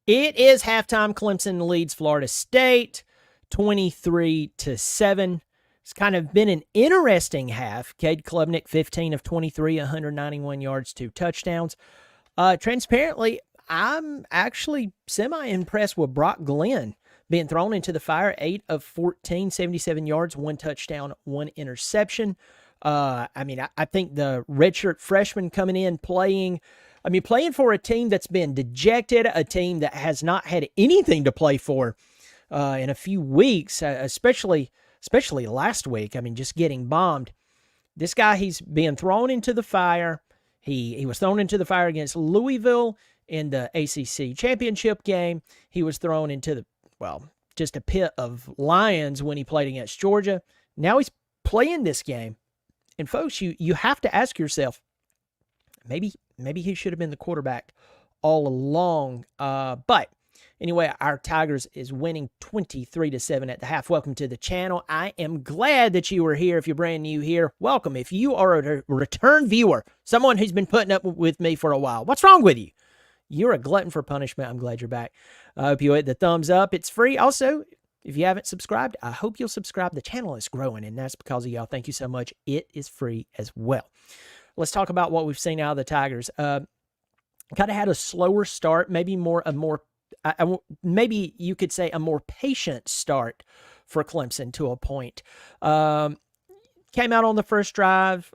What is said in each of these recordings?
It is halftime. Clemson leads Florida State 23-7. It's kind of been an interesting half. Cade Klubnik, 15 of 23, 191 yards, 2 touchdowns. Transparently, I'm actually semi-impressed with Brock Glenn being thrown into the fire. 8 of 14, 77 yards, 1 touchdown, 1 interception. I think the redshirt freshman coming in playing for a team that's been dejected, a team that has not had anything to play for in a few weeks, especially last week. Just getting bombed. This guy, he's being thrown into the fire. He was thrown into the fire against Louisville in the ACC championship game. He was thrown into just a pit of lions when he played against Georgia. Now he's playing this game. And folks, you have to ask yourself, maybe he should have been the quarterback all along. But anyway, our Tigers is winning 23-7 at the half. Welcome to the channel. I am glad that you are here. If you're brand new here, welcome. If you are a return viewer, someone who's been putting up with me for a while, what's wrong with you? You're a glutton for punishment. I'm glad you're back. I hope you hit the thumbs up. It's free. Also, if you haven't subscribed, I hope you'll subscribe. The channel is growing, and that's because of y'all. Thank you so much. It is free as well. Let's talk about what we've seen out of the Tigers. Kind of had a slower start, maybe you could say a more patient start for Clemson to a point. Came out on the first drive,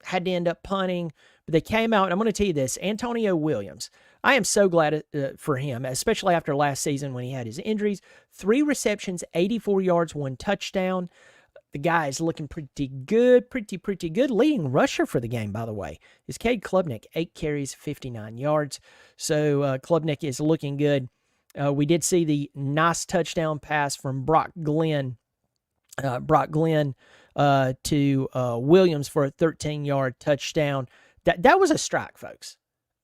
had to end up punting, but they came out, and I'm going to tell you this, Antonio Williams, I am so glad for him, especially after last season when he had his injuries. 3 receptions, 84 yards, 1 touchdown. The guy is looking pretty good, pretty good. Leading rusher for the game, by the way, is Cade Klubnik, 8 carries, 59 yards. So Klubnik is looking good. We did see the nice touchdown pass from Brock Glenn to Williams for a 13-yard touchdown. That was a strike, folks.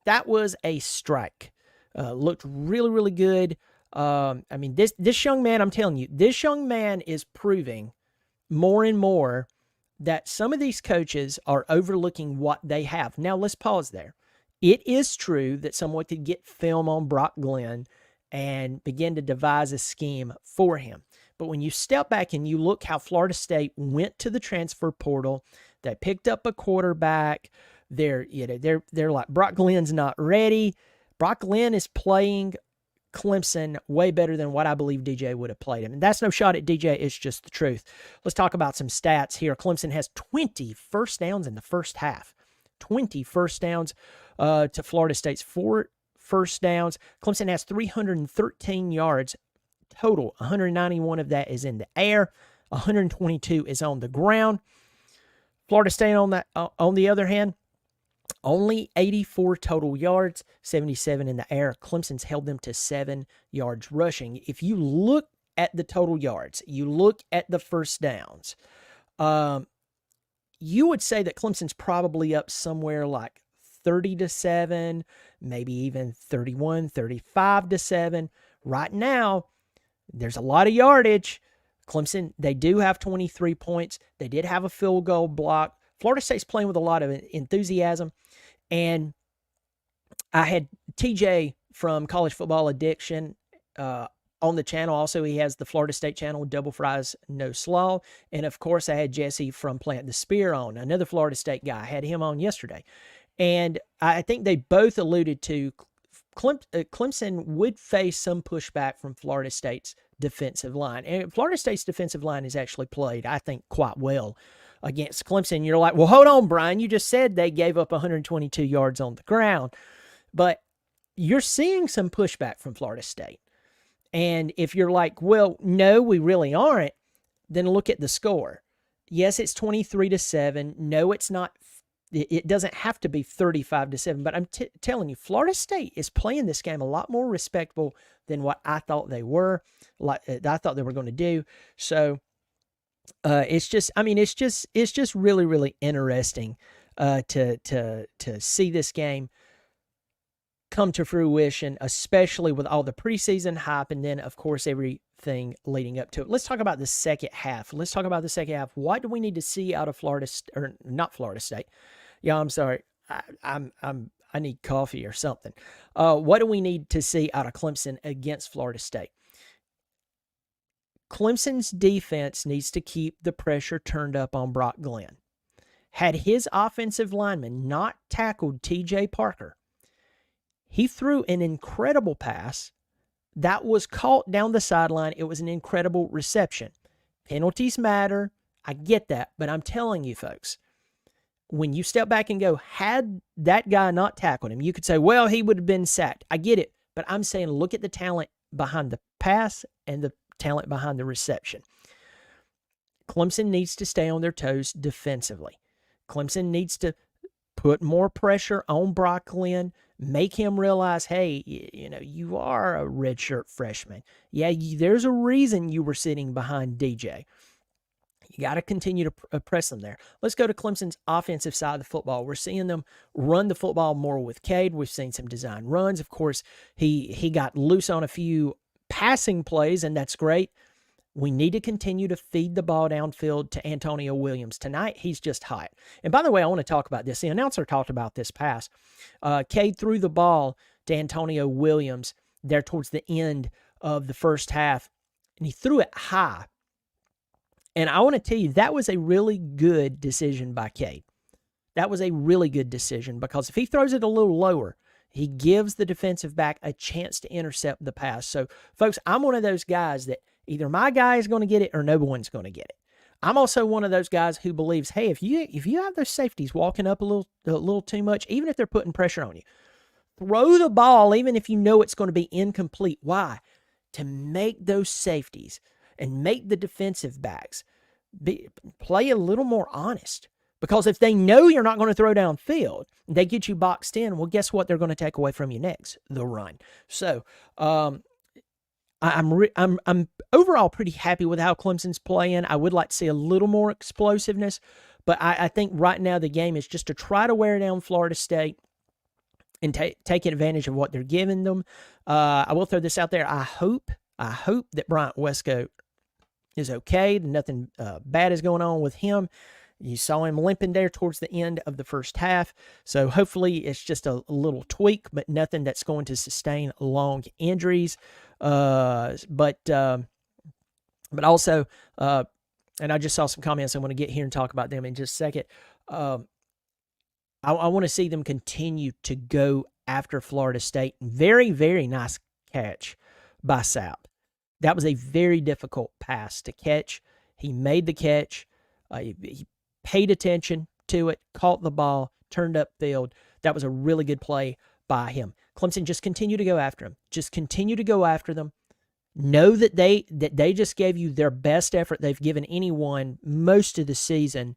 That was a strike. Looked really, really good. This young man, I'm telling you, this young man is proving more and more that some of these coaches are overlooking what they have. Now, let's pause there. It is true that someone could get film on Brock Glenn and begin to devise a scheme for him. But when you step back and you look how Florida State went to the transfer portal, they picked up a quarterback. They're like, Brock Glenn's not ready. Brock Glenn is playing Clemson way better than what I believe DJ would have played him. And that's no shot at DJ. It's just the truth. Let's talk about some stats here. Clemson has 20 first downs in the first half. 20 first downs to Florida State's 4 first downs. Clemson has 313 yards total. 191 of that is in the air. 122 is on the ground. Florida State on the other hand, only 84 total yards, 77 in the air. Clemson's held them to 7 yards rushing. If you look at the total yards, you look at the first downs, you would say that Clemson's probably up somewhere like 30-7, maybe even 31, 35-7. Right now, there's a lot of yardage. Clemson, they do have 23 points. They did have a field goal block. Florida State's playing with a lot of enthusiasm. And I had TJ from College Football Addiction on the channel. Also, he has the Florida State channel, Double Fries, No Slaw. And, of course, I had Jesse from Plant the Spear on, another Florida State guy. I had him on yesterday. And I think they both alluded to Clemson would face some pushback from Florida State's defensive line. And Florida State's defensive line has actually played, I think, quite well against Clemson. You're like, well, hold on, Brian. You just said they gave up 122 yards on the ground. But you're seeing some pushback from Florida State. And if you're like, well, no, we really aren't, then look at the score. Yes, it's 23-7. No, it's not. It doesn't have to be 35-7. But I'm telling you, Florida State is playing this game a lot more respectable than what I thought they were. Like I thought they were going to do. So it's just really, really interesting to see this game come to fruition, especially with all the preseason hype and then, of course, everything leading up to it. Let's talk about the second half. What do we need to see out of Florida, or not Florida State? Yeah, I'm sorry. I'm I need coffee or something. What do we need to see out of Clemson against Florida State? Clemson's defense needs to keep the pressure turned up on Brock Glenn. Had his offensive lineman not tackled T.J. Parker, he threw an incredible pass that was caught down the sideline. It was an incredible reception. Penalties matter. I get that. But I'm telling you, folks, when you step back and go, had that guy not tackled him, you could say, well, he would have been sacked. I get it. But I'm saying look at the talent behind the pass and the talent behind the reception. Clemson needs to stay on their toes defensively. Clemson needs to put more pressure on Brock Glenn, make him realize, hey, you are a redshirt freshman. Yeah, there's a reason you were sitting behind DJ. You got to continue to press them there. Let's go to Clemson's offensive side of the football. We're seeing them run the football more with Cade. We've seen some design runs. Of course, he got loose on a few passing plays, and that's great. We need to continue to feed the ball downfield to Antonio Williams. Tonight, he's just hot. And by the way, I want to talk about this. The announcer talked about this pass. Cade threw the ball to Antonio Williams there towards the end of the first half, and he threw it high. And I want to tell you, that was a really good decision by Cade. That was a really good decision because if he throws it a little lower, he gives the defensive back a chance to intercept the pass. So, folks, I'm one of those guys that either my guy is going to get it or no one's going to get it. I'm also one of those guys who believes, hey, if you have those safeties walking up a little too much, even if they're putting pressure on you, throw the ball even if you know it's going to be incomplete. Why? To make those safeties and make the defensive backs play a little more honest. Because if they know you're not going to throw downfield, they get you boxed in, well, guess what they're going to take away from you next? The run. So, I'm overall pretty happy with how Clemson's playing. I would like to see a little more explosiveness, but I think right now the game is just to try to wear down Florida State and take advantage of what they're giving them. I will throw this out there. I hope that Bryant Westcoat is okay. Nothing bad is going on with him. You saw him limping there towards the end of the first half. So hopefully it's just a little tweak, but nothing that's going to sustain long injuries. But also, and I just saw some comments. I want to get here and talk about them in just a second. I want to see them continue to go after Florida State. Very, very nice catch by Sapp. That was a very difficult pass to catch. He made the catch. He paid attention to it, caught the ball, turned upfield. That was a really good play by him. Clemson, just continue to go after him. Just continue to go after them. Know that they just gave you their best effort they've given anyone most of the season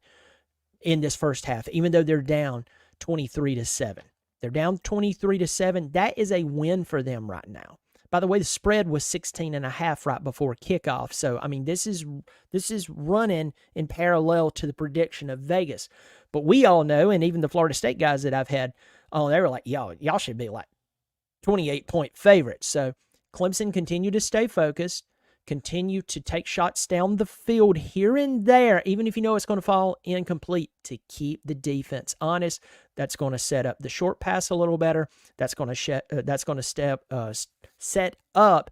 in this first half, even though they're down 23-7. They're down 23-7. That is a win for them right now. By the way, the spread was 16.5 right before kickoff. So, I mean, this is running in parallel to the prediction of Vegas. But we all know, and even the Florida State guys that I've had, they were like, y'all should be like 28-point favorites. So, Clemson continue to stay focused, continue to take shots down the field here and there, even if you know it's going to fall incomplete, to keep the defense honest. That's going to set up the short pass a little better. That's going to set up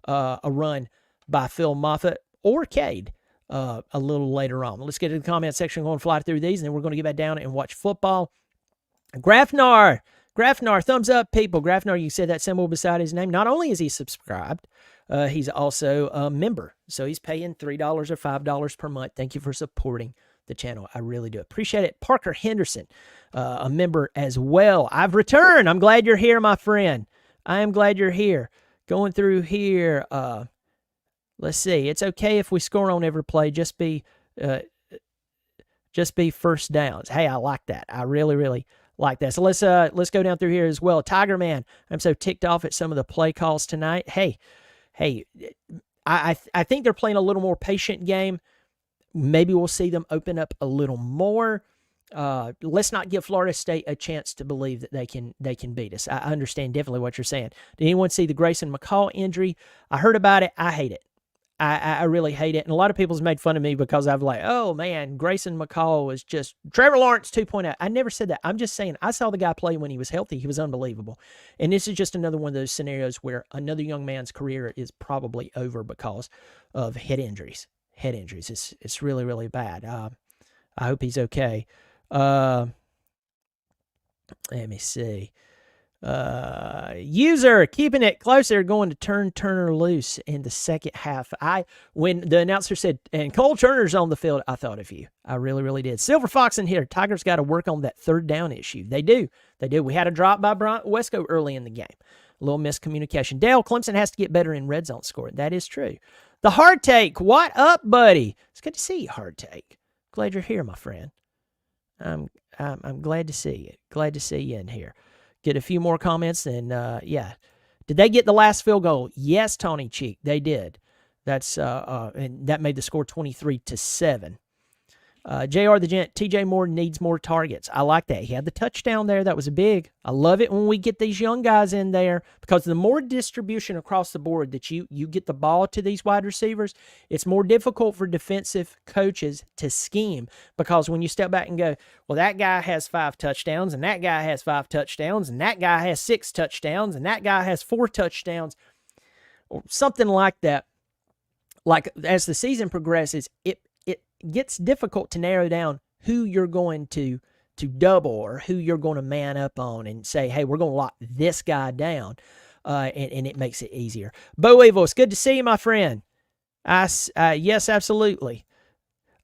a run by Phil Moffitt or Cade a little later on. Let's get to the comment section. We're going to fly through these, and then we're going to get back down and watch football. Grafnar, thumbs up, people. Grafnar, you said that symbol beside his name. Not only is he subscribed, he's also a member. So he's paying $3 or $5 per month. Thank you for supporting the channel. I really do appreciate it. Parker Henderson, a member as well. I've returned. I'm glad you're here, my friend. I am glad you're here. Going through here. Let's see. It's okay if we score on every play. Just be first downs. Hey, I like that. I really, really like that. So let's go down through here as well. Tiger Man, I'm so ticked off at some of the play calls tonight. Hey, I think they're playing a little more patient game. Maybe we'll see them open up a little more. Let's not give Florida State a chance to believe that they can beat us. I understand definitely what you're saying. Did anyone see the Grayson McCall injury? I heard about it. I hate it. I really hate it. And a lot of people's made fun of me because I've like, oh man, Grayson McCall was just Trevor Lawrence 2.0. I never said that. I'm just saying I saw the guy play when he was healthy. He was unbelievable. And this is just another one of those scenarios where another young man's career is probably over because of head injuries. Head injuries. It's really, really bad. I hope he's okay. Let me see. User keeping it closer, going to turn Turner loose in the second half. When the announcer said, and Cole Turner's on the field, I thought of you. I really, really did. Silver Fox in here. Tigers got to work on that third down issue. They do. We had a drop by Bryant Wesco early in the game. A little miscommunication. Dale, Clemson has to get better in red zone scoring. That is true. The Hard Take. What up, buddy? It's good to see you, Hard Take. Glad you're here, my friend. I'm glad to see you. Glad to see you in here. Get a few more comments, and yeah. Did they get the last field goal? Yes, Tony Cheek, they did. That's and that made the score 23-7. JR the Gent, TJ Moore needs more targets. I like that. He had the touchdown there. That was big. I love it when we get these young guys in there because the more distribution across the board that you get the ball to these wide receivers, it's more difficult for defensive coaches to scheme because when you step back and go, well, that guy has 5 touchdowns and that guy has 5 touchdowns and that guy has 6 touchdowns and that guy has 4 touchdowns or something like that. Like as the season progresses, it gets difficult to narrow down who you're going to double or who you're going to man up on and say, hey, we're going to lock this guy down, and it makes it easier. Bo Evil, it's good to see you, my friend. Yes, absolutely.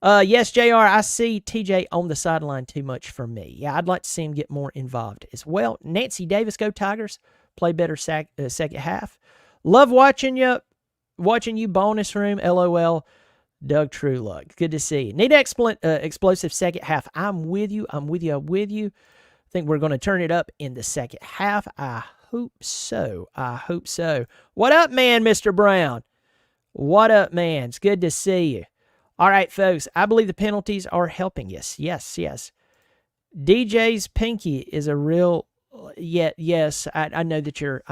Yes, JR, I see TJ on the sideline too much for me. Yeah, I'd like to see him get more involved as well. Nancy Davis, go Tigers. Play better second half. Love watching you bonus room, LOL. Doug Trueluck, good to see you. Need explosive second half. I'm with you. I think we're going to turn it up in the second half. I hope so. What up, man, Mr. Brown? What up, man? It's good to see you. All right, folks, I believe the penalties are helping us. Yes. DJ's pinky is a real... Yes, I know that you're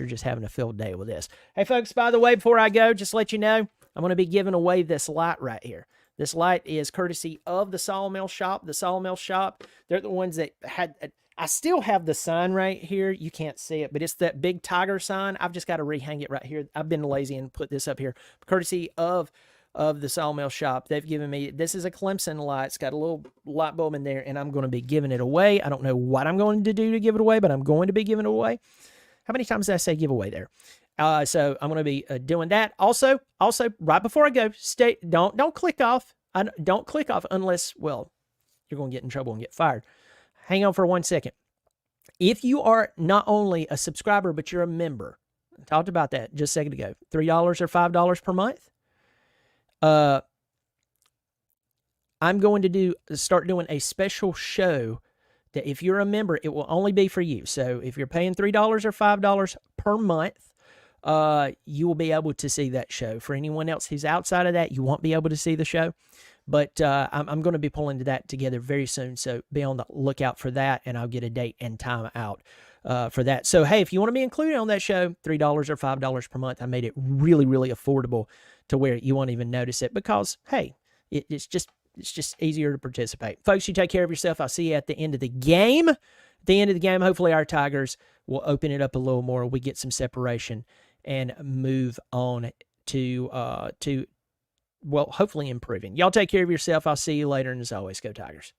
just having a field day with this. Hey, folks, by the way, before I go, just to let you know, I'm going to be giving away this light right here. This light is courtesy of the Sawmill Shop. The Sawmill Shop, they're the ones that had... I still have the sign right here. You can't see it, but it's that big tiger sign. I've just got to rehang it right here. I've been lazy and put this up here. Courtesy of the Sawmill Shop. They've given me... This is a Clemson light. It's got a little light bulb in there, and I'm going to be giving it away. I don't know what I'm going to do to give it away, but I'm going to be giving it away. How many times did I say giveaway there? So I'm going to be doing that. Also, right before I go, don't click off. Don't click off unless, well, you're going to get in trouble and get fired. Hang on for 1 second. If you are not only a subscriber, but you're a member, I talked about that just a second ago, $3 or $5 per month. I'm going to start doing a special show that if you're a member, it will only be for you. So if you're paying $3 or $5 per month, you will be able to see that show. For anyone else who's outside of that, you won't be able to see the show. But I'm going to be pulling that together very soon, so be on the lookout for that, and I'll get a date and time out for that. So, hey, if you want to be included on that show, $3 or $5 per month, I made it really, really affordable to where you won't even notice it because, hey, it's just easier to participate. Folks, you take care of yourself. I'll see you at the end of the game. At the end of the game, hopefully our Tigers will open it up a little more. We get some separation and move on to hopefully improving. Y'all take care of yourself. I'll see you later, and as always, go Tigers.